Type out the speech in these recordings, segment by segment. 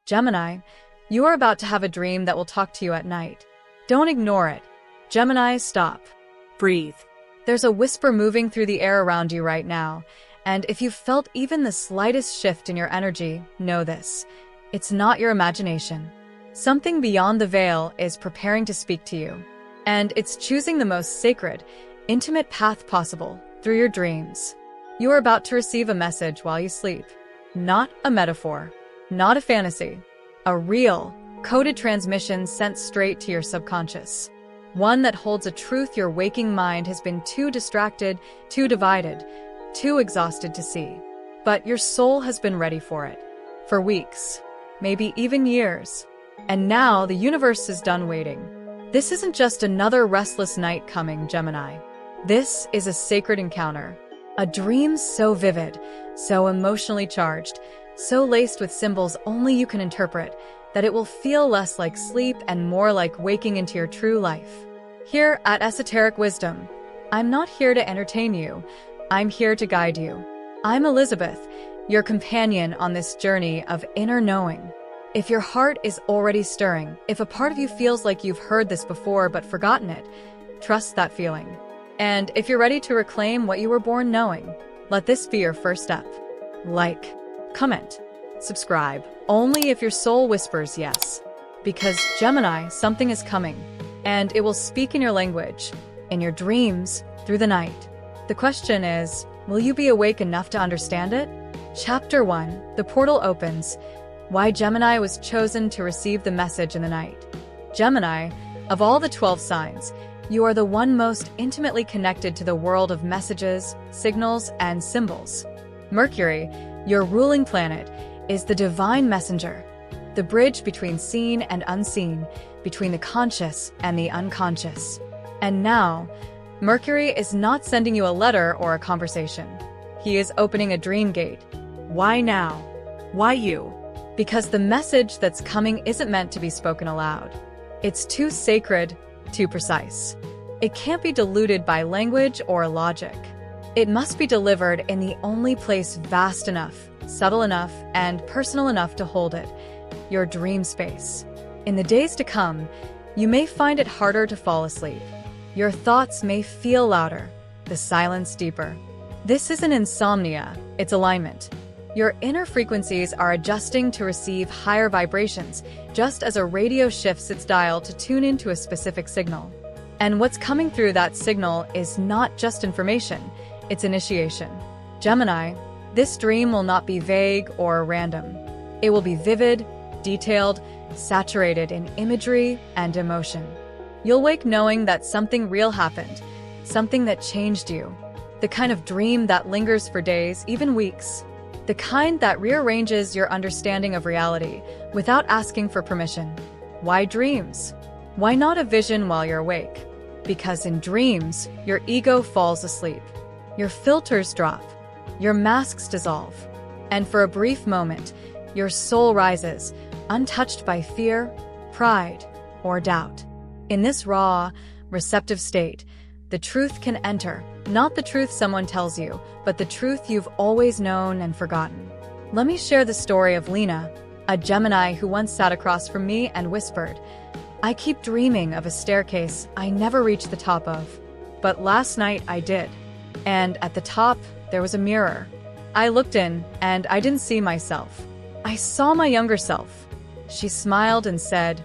Gemini, you are about to have a dream that will talk to you at night. Don't ignore it. Gemini, stop. Breathe. There's a whisper moving through the air around you right now, and if you've felt even the slightest shift in your energy, know this. It's not your imagination. Something beyond the veil is preparing to speak to you, and it's choosing the most sacred, intimate path possible through your dreams. You are about to receive a message while you sleep. Not a metaphor, not a fantasy. A real, coded transmission sent straight to your subconscious. One that holds a truth your waking mind has been too distracted, too divided, too exhausted to see. But your soul has been ready for it. For weeks, maybe even years. And now the universe is done waiting. This isn't just another restless night coming, Gemini. This is a sacred encounter. A dream so vivid, so emotionally charged, so laced with symbols only you can interpret, that it will feel less like sleep and more like waking into your true life. Here at Esoteric Wisdom, I'm not here to entertain you. I'm here to guide you. I'm Elizabeth, your companion on this journey of inner knowing. If your heart is already stirring, if a part of you feels like you've heard this before but forgotten it, trust that feeling. And if you're ready to reclaim what you were born knowing, let this be your first step. Like, comment, subscribe, only if your soul whispers yes. Because Gemini, something is coming, and it will speak in your language, in your dreams, through the night. The question is, will you be awake enough to understand it? Chapter 1, The Portal Opens. Why Gemini was chosen to receive the message in the night. Gemini, of all the 12 signs, you are the one most intimately connected to the world of messages, signals, and symbols. Mercury, your ruling planet, is the divine messenger, the bridge between seen and unseen, between the conscious and the unconscious. And now, Mercury is not sending you a letter or a conversation. He is opening a dream gate. Why now? Why you? Because the message that's coming isn't meant to be spoken aloud. It's too sacred, too precise. It can't be diluted by language or logic. It must be delivered in the only place vast enough, subtle enough, and personal enough to hold it, your dream space. In the days to come, you may find it harder to fall asleep. Your thoughts may feel louder, the silence deeper. This isn't insomnia, it's alignment. Your inner frequencies are adjusting to receive higher vibrations, just as a radio shifts its dial to tune into a specific signal. And what's coming through that signal is not just information, it's initiation. Gemini, this dream will not be vague or random. It will be vivid, detailed, saturated in imagery and emotion. You'll wake knowing that something real happened, something that changed you. The kind of dream that lingers for days, even weeks. The kind that rearranges your understanding of reality without asking for permission. Why dreams? Why not a vision while you're awake? Because in dreams, your ego falls asleep. Your filters drop. Your masks dissolve. And for a brief moment, your soul rises, untouched by fear, pride, or doubt. In this raw, receptive state, the truth can enter, not the truth someone tells you, but the truth you've always known and forgotten. Let me share the story of Lena, a Gemini who once sat across from me and whispered, "I keep dreaming of a staircase I never reached the top of. But last night I did. And at the top, there was a mirror. I looked in, and I didn't see myself. I saw my younger self." She smiled and said,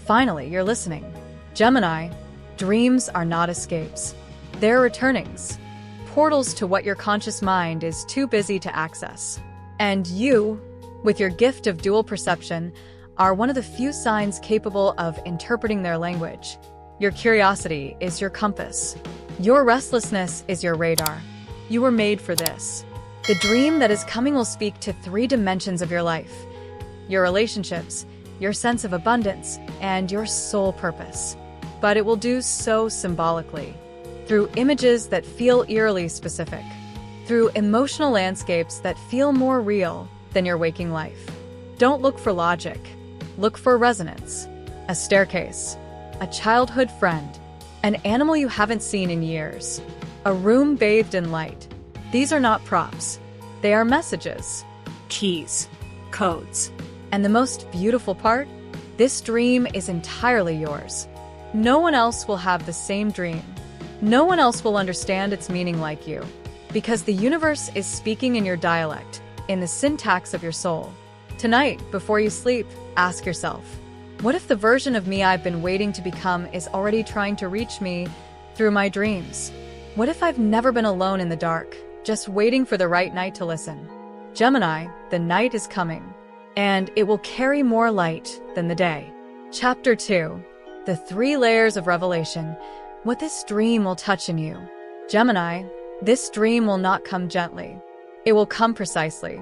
"Finally, you're listening." Gemini, dreams are not escapes. They're returnings. Portals to what your conscious mind is too busy to access. And you, with your gift of dual perception, are one of the few signs capable of interpreting their language. Your curiosity is your compass. Your restlessness is your radar. You were made for this. The dream that is coming will speak to 3 dimensions of your life: your relationships, your sense of abundance, and your soul purpose. But it will do so symbolically, through images that feel eerily specific, through emotional landscapes that feel more real than your waking life. Don't look for logic. Look for resonance. A staircase, a childhood friend, an animal you haven't seen in years, a room bathed in light. These are not props. They are messages, keys, codes. And the most beautiful part? This dream is entirely yours. No one else will have the same dream. No one else will understand its meaning like you. Because the universe is speaking in your dialect, in the syntax of your soul. Tonight, before you sleep, ask yourself, what if the version of me I've been waiting to become is already trying to reach me through my dreams? What if I've never been alone in the dark, just waiting for the right night to listen? Gemini, the night is coming, and it will carry more light than the day. Chapter 2. The 3 layers of revelation. What this dream will touch in you. Gemini, this dream will not come gently. It will come precisely.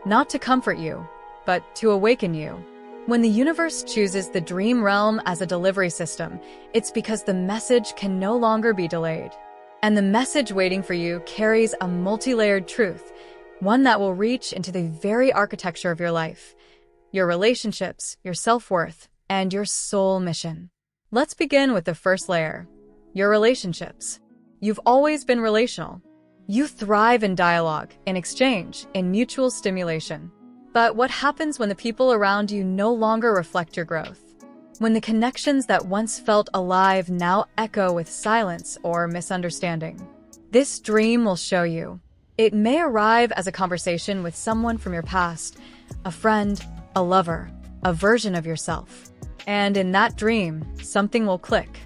Not to comfort you, but to awaken you. When the universe chooses the dream realm as a delivery system, it's because the message can no longer be delayed. And the message waiting for you carries a multi-layered truth, one that will reach into the very architecture of your life, your relationships, your self-worth, and your soul mission. Let's begin with the first layer, your relationships. You've always been relational. You thrive in dialogue, in exchange, in mutual stimulation. But what happens when the people around you no longer reflect your growth? When the connections that once felt alive now echo with silence or misunderstanding? This dream will show you. It may arrive as a conversation with someone from your past, a friend, a lover, a version of yourself. And in that dream, something will click.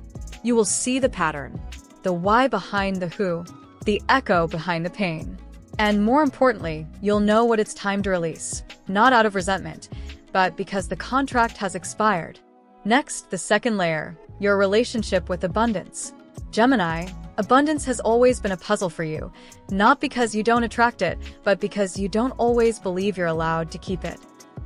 You will see the pattern, the why behind the who, the echo behind the pain. And more importantly, you'll know what it's time to release, not out of resentment, but because the contract has expired. Next, the second layer, your relationship with abundance. Gemini, abundance has always been a puzzle for you, not because you don't attract it, but because you don't always believe you're allowed to keep it.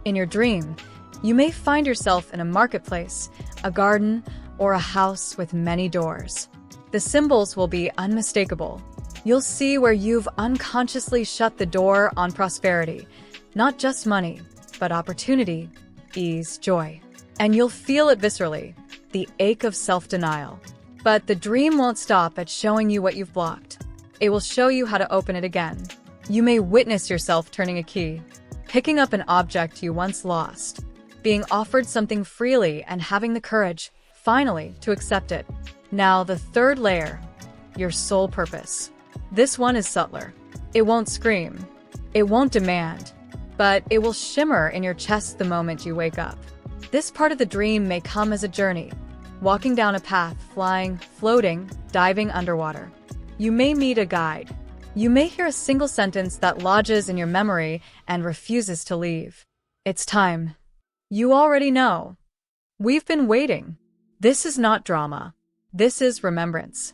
In your dream, you may find yourself in a marketplace, a garden, or a house with many doors. The symbols will be unmistakable. You'll see where you've unconsciously shut the door on prosperity, not just money, but opportunity, ease, joy. And you'll feel it viscerally, the ache of self-denial. But the dream won't stop at showing you what you've blocked. It will show you how to open it again. You may witness yourself turning a key, picking up an object you once lost, being offered something freely and having the courage, finally, to accept it. Now, the third layer, your soul purpose. This one is subtler. It won't scream. It won't demand. But it will shimmer in your chest the moment you wake up. This part of the dream may come as a journey, walking down a path, flying, floating, diving underwater. You may meet a guide. You may hear a single sentence that lodges in your memory and refuses to leave. It's time. You already know. We've been waiting. This is not drama. This is remembrance.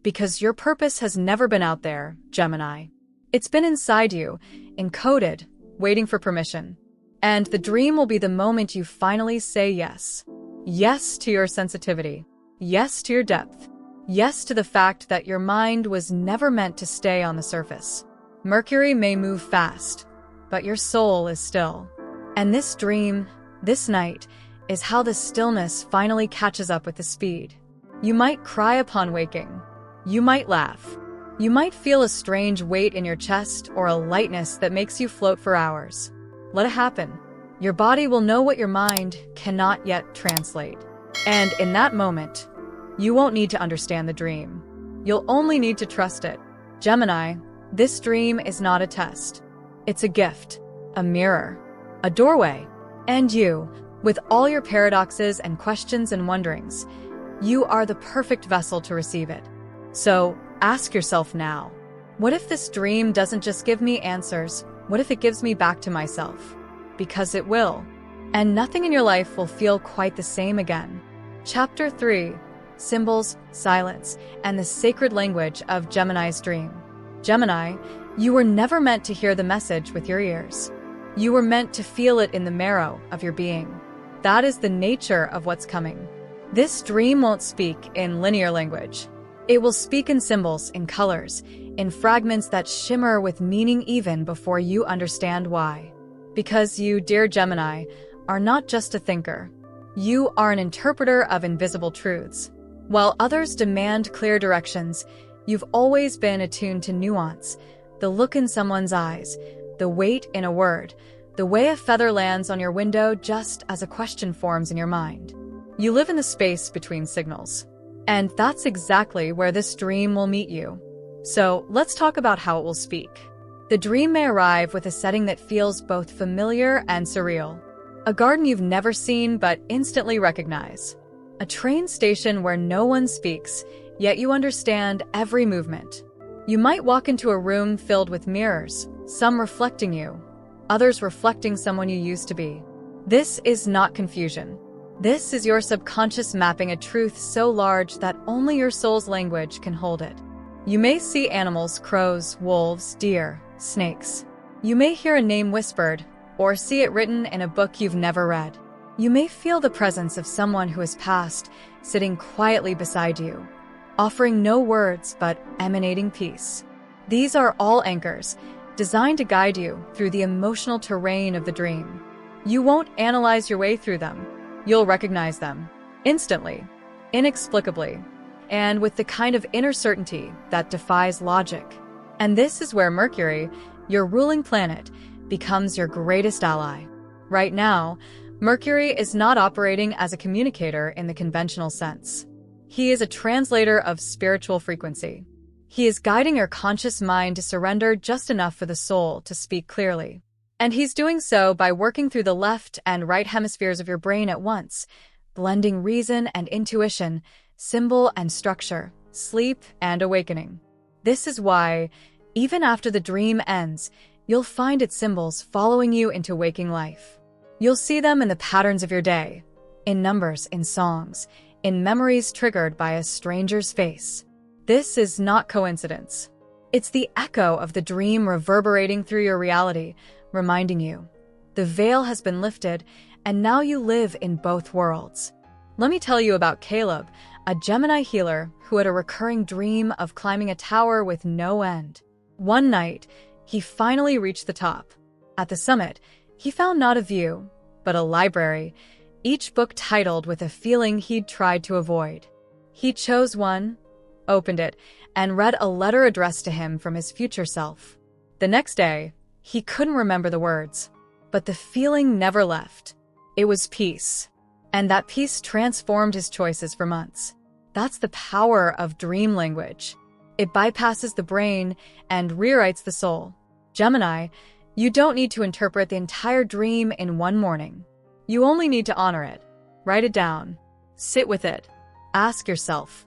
Because your purpose has never been out there, Gemini. It's been inside you, encoded, waiting for permission. And the dream will be the moment you finally say yes. Yes to your sensitivity. Yes to your depth. Yes to the fact that your mind was never meant to stay on the surface. Mercury may move fast, but your soul is still. And this dream, this night, is how the stillness finally catches up with the speed. You might cry upon waking. You might laugh. You might feel a strange weight in your chest or a lightness that makes you float for hours. Let it happen. Your body will know what your mind cannot yet translate. And in that moment, you won't need to understand the dream. You'll only need to trust it. Gemini, this dream is not a test. It's a gift, a mirror, a doorway. And you, with all your paradoxes and questions and wonderings, you are the perfect vessel to receive it. So, ask yourself now, what if this dream doesn't just give me answers? What if it gives me back to myself? Because it will. And nothing in your life will feel quite the same again. Chapter 3. Symbols, Silence, and the Sacred Language of Gemini's Dream. Gemini, you were never meant to hear the message with your ears. You were meant to feel it in the marrow of your being. That is the nature of what's coming. This dream won't speak in linear language. It will speak in symbols, in colors, in fragments that shimmer with meaning even before you understand why. Because you, dear Gemini, are not just a thinker. You are an interpreter of invisible truths. While others demand clear directions, you've always been attuned to nuance, the look in someone's eyes, the weight in a word, The way a feather lands on your window just as a question forms in your mind. You live in the space between signals. And that's exactly where this dream will meet you. So let's talk about how it will speak. The dream may arrive with a setting that feels both familiar and surreal. A garden you've never seen but instantly recognize. A train station where no one speaks, yet you understand every movement. You might walk into a room filled with mirrors, some reflecting you, others reflecting someone you used to be. This is not confusion. This is your subconscious mapping a truth so large that only your soul's language can hold it. You may see animals, crows, wolves, deer, snakes. You may hear a name whispered, or see it written in a book you've never read. You may feel the presence of someone who has passed, sitting quietly beside you, offering no words but emanating peace. These are all anchors, designed to guide you through the emotional terrain of the dream. You won't analyze your way through them. You'll recognize them, instantly, inexplicably, and with the kind of inner certainty that defies logic. And this is where Mercury, your ruling planet, becomes your greatest ally. Right now, Mercury is not operating as a communicator in the conventional sense. He is a translator of spiritual frequency. He is guiding your conscious mind to surrender just enough for the soul to speak clearly. And he's doing so by working through the left and right hemispheres of your brain at once, blending reason and intuition, symbol and structure, sleep and awakening. This is why, even after the dream ends, you'll find its symbols following you into waking life. You'll see them in the patterns of your day, in numbers, in songs, in memories triggered by a stranger's face. This is not coincidence. It's the echo of the dream reverberating through your reality, reminding you, the veil has been lifted, and now you live in both worlds. Let me tell you about Caleb, a Gemini healer who had a recurring dream of climbing a tower with no end. One night, he finally reached the top. At the summit, he found not a view, but a library, each book titled with a feeling he'd tried to avoid. He chose one, opened it, and read a letter addressed to him from his future self. The next day, he couldn't remember the words, but the feeling never left. It was peace. And that peace transformed his choices for months. That's the power of dream language. It bypasses the brain and rewrites the soul. Gemini, you don't need to interpret the entire dream in one morning. You only need to honor it. Write it down. Sit with it. Ask yourself,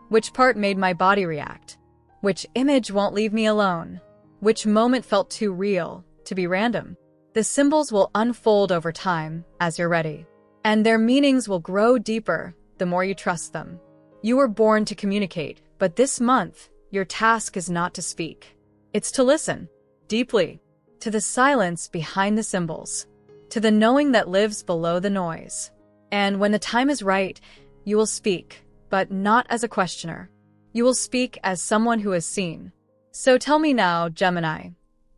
which part made my body react? Which image won't leave me alone? Which moment felt too real to be random? The symbols will unfold over time as you're ready, and their meanings will grow deeper the more you trust them. You were born to communicate, but this month, your task is not to speak. It's to listen, deeply, to the silence behind the symbols, to the knowing that lives below the noise. And when the time is right, you will speak, but not as a questioner. You will speak as someone who has seen. So tell me now, Gemini,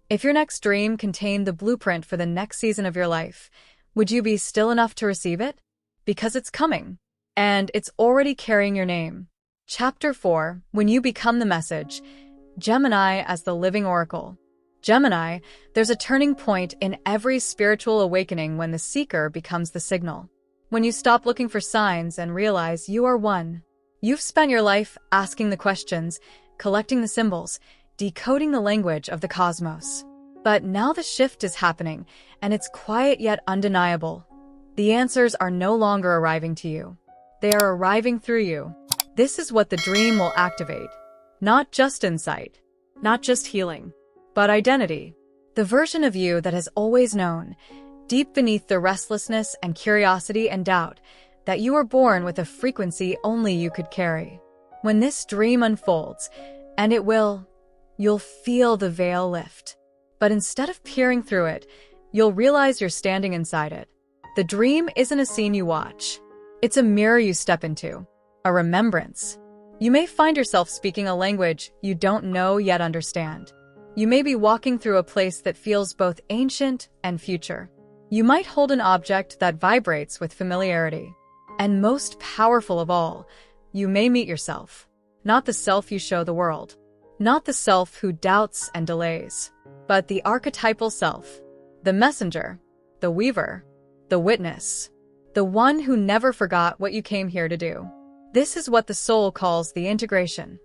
if your next dream contained the blueprint for the next season of your life, would you be still enough to receive it? Because it's coming, and it's already carrying your name. Chapter 4, When You Become the Message, Gemini as the Living Oracle. Gemini, there's a turning point in every spiritual awakening when the seeker becomes the signal. When you stop looking for signs and realize you are one. You've spent your life asking the questions, collecting the symbols, decoding the language of the cosmos. But now the shift is happening, and it's quiet yet undeniable. The answers are no longer arriving to you. They are arriving through you. This is what the dream will activate. Not just insight, not just healing, but identity. The version of you that has always known, deep beneath the restlessness and curiosity and doubt, that you were born with a frequency only you could carry. When this dream unfolds, and it will, you'll feel the veil lift. But instead of peering through it, you'll realize you're standing inside it. The dream isn't a scene you watch. It's a mirror you step into, a remembrance. You may find yourself speaking a language you don't know yet understand. You may be walking through a place that feels both ancient and future. You might hold an object that vibrates with familiarity. And most powerful of all, you may meet yourself. Not the self you show the world. Not the self who doubts and delays, but the archetypal self. The messenger, the weaver, the witness, the one who never forgot what you came here to do. This is what the soul calls the integration.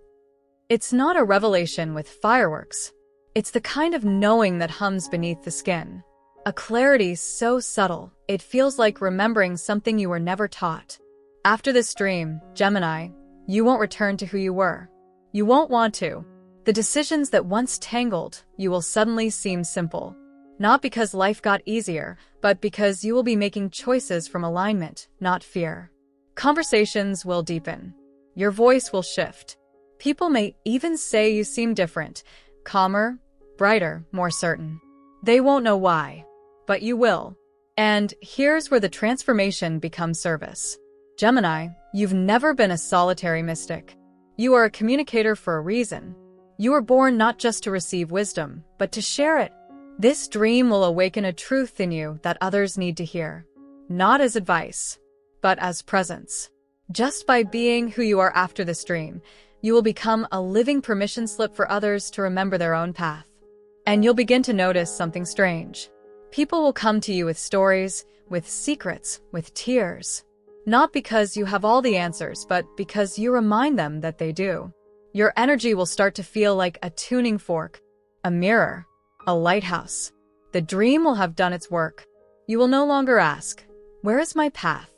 It's not a revelation with fireworks. It's the kind of knowing that hums beneath the skin. A clarity so subtle, it feels like remembering something you were never taught. After this dream, Gemini, you won't return to who you were. You won't want to. The decisions that once tangled you will suddenly seem simple. Not because life got easier, but because you will be making choices from alignment, not fear. Conversations will deepen. Your voice will shift. People may even say you seem different, calmer, brighter, more certain. They won't know why, but you will. And here's where the transformation becomes service. Gemini, you've never been a solitary mystic. You are a communicator for a reason. You were born not just to receive wisdom, but to share it. This dream will awaken a truth in you that others need to hear. Not as advice, but as presence. Just by being who you are after this dream, you will become a living permission slip for others to remember their own path. And you'll begin to notice something strange. People will come to you with stories, with secrets, with tears. Not because you have all the answers, but because you remind them that they do. Your energy will start to feel like a tuning fork, a mirror, a lighthouse. The dream will have done its work. You will no longer ask, "Where is my path?"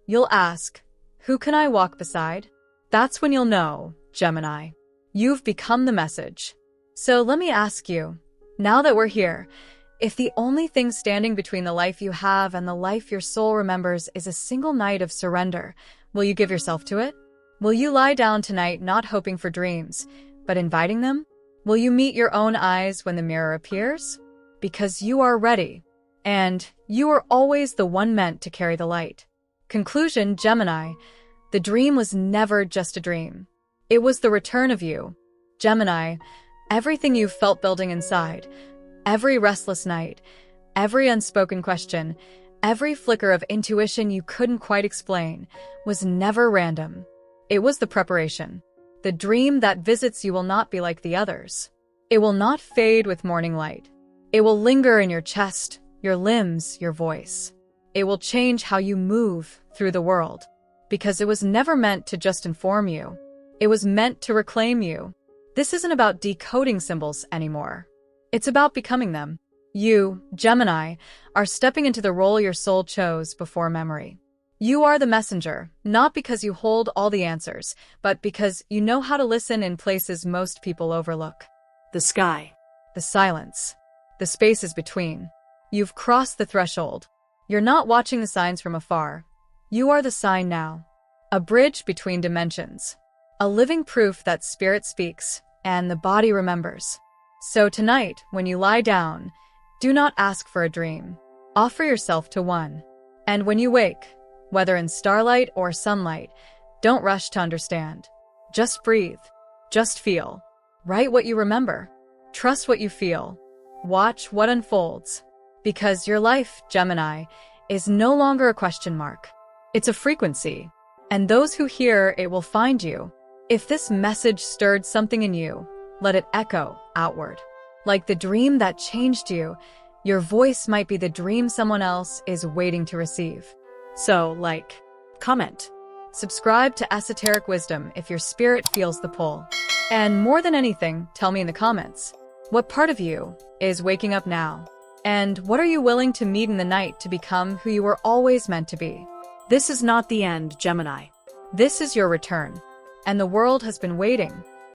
You'll ask, "Who can I walk beside?" That's when you'll know, Gemini, you've become the message. So let me ask you, now that we're here, if the only thing standing between the life you have and the life your soul remembers is a single night of surrender, will you give yourself to it? Will you lie down tonight not hoping for dreams, but inviting them? Will you meet your own eyes when the mirror appears? Because you are ready, and you are always the one meant to carry the light. Conclusion, Gemini, the dream was never just a dream. It was the return of you. Gemini, everything you felt building inside, every restless night, every unspoken question, every flicker of intuition you couldn't quite explain, was never random. It was the preparation. The dream that visits you will not be like the others. It will not fade with morning light. It will linger in your chest, your limbs, your voice. It will change how you move through the world. Because it was never meant to just inform you. It was meant to reclaim you. This isn't about decoding symbols anymore. It's about becoming them. You, Gemini, are stepping into the role your soul chose before memory. You are the messenger, not because you hold all the answers, but because you know how to listen in places most people overlook. The sky, the silence, the spaces between. You've crossed the threshold. You're not watching the signs from afar. You are the sign now. A bridge between dimensions. A living proof that spirit speaks, and the body remembers. So tonight, when you lie down, do not ask for a dream. Offer yourself to one. And when you wake, whether in starlight or sunlight, don't rush to understand. Just breathe. Just feel. Write what you remember. Trust what you feel. Watch what unfolds. Because your life, Gemini, is no longer a question mark. It's a frequency. And those who hear it will find you. If this message stirred something in you, let it echo outward. Like the dream that changed you, your voice might be the dream someone else is waiting to receive. So, like, comment, subscribe to Esoteric Wisdom if your spirit feels the pull. And more than anything, tell me in the comments, what part of you is waking up now? And what are you willing to meet in the night to become who you were always meant to be? This is not the end, Gemini. This is your return. And the world has been waiting.